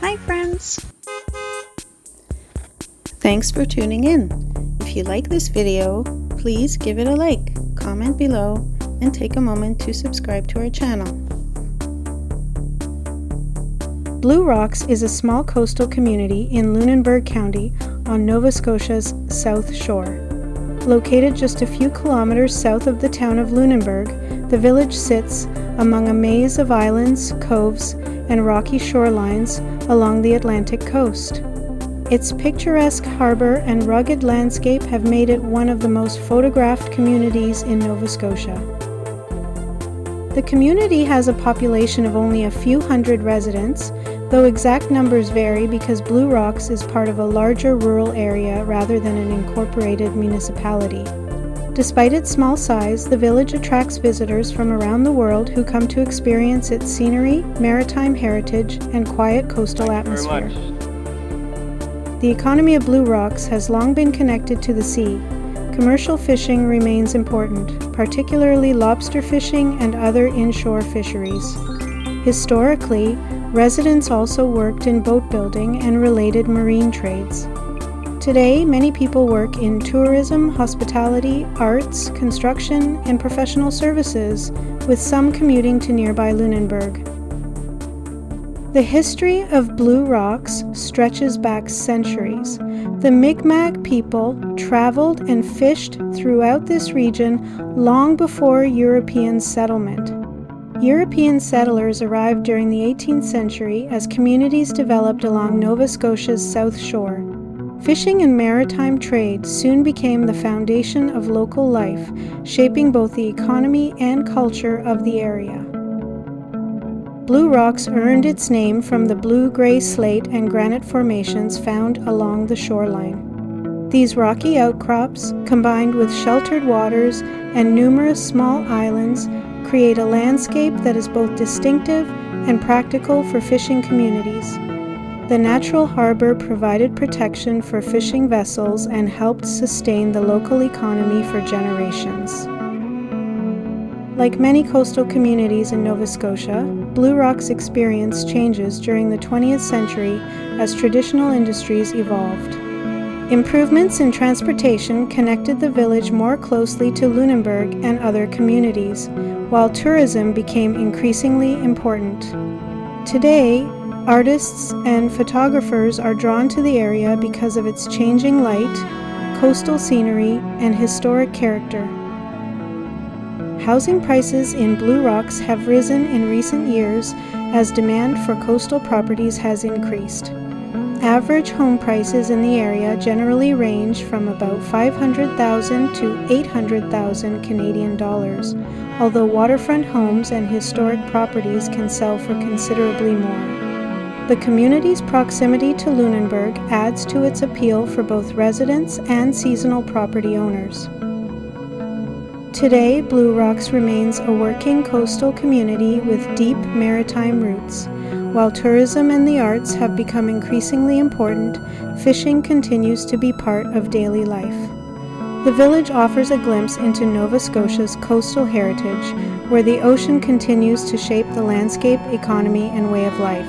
Hi friends! Thanks for tuning in. If you like this video, please give it a like, comment below, and take a moment to subscribe to our channel. Blue Rocks is a small coastal community in Lunenburg County on Nova Scotia's south shore. Located just a few kilometers south of the town of Lunenburg, the village sits among a maze of islands, coves, and rocky shorelines along the Atlantic coast. Its picturesque harbor and rugged landscape have made it one of the most photographed communities in Nova Scotia. The community has a population of only a few hundred residents, though exact numbers vary because Blue Rocks is part of a larger rural area rather than an incorporated municipality. Despite its small size, the village attracts visitors from around the world who come to experience its scenery, maritime heritage, and quiet coastal atmosphere. The economy of Blue Rocks has long been connected to the sea. Commercial fishing remains important, particularly lobster fishing and other inshore fisheries. Historically, residents also worked in boat building and related marine trades. Today, many people work in tourism, hospitality, arts, construction, and professional services, with some commuting to nearby Lunenburg. The history of Blue Rocks stretches back centuries. The Mi'kmaq people traveled and fished throughout this region long before European settlement. European settlers arrived during the 18th century as communities developed along Nova Scotia's south shore. Fishing and maritime trade soon became the foundation of local life, shaping both the economy and culture of the area. Blue Rocks earned its name from the blue-gray slate and granite formations found along the shoreline. These rocky outcrops, combined with sheltered waters and numerous small islands, create a landscape that is both distinctive and practical for fishing communities. The natural harbor provided protection for fishing vessels and helped sustain the local economy for generations. Like many coastal communities in Nova Scotia, Blue Rocks experienced changes during the 20th century as traditional industries evolved. Improvements in transportation connected the village more closely to Lunenburg and other communities, while tourism became increasingly important. Today, artists and photographers are drawn to the area because of its changing light, coastal scenery, and historic character. Housing prices in Blue Rocks have risen in recent years as demand for coastal properties has increased. Average home prices in the area generally range from about $500,000 to $800,000 Canadian dollars, although waterfront homes and historic properties can sell for considerably more. The community's proximity to Lunenburg adds to its appeal for both residents and seasonal property owners. Today, Blue Rocks remains a working coastal community with deep maritime roots. While tourism and the arts have become increasingly important, fishing continues to be part of daily life. The village offers a glimpse into Nova Scotia's coastal heritage, where the ocean continues to shape the landscape, economy, and way of life.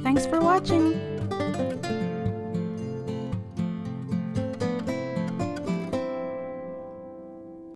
Thanks for watching!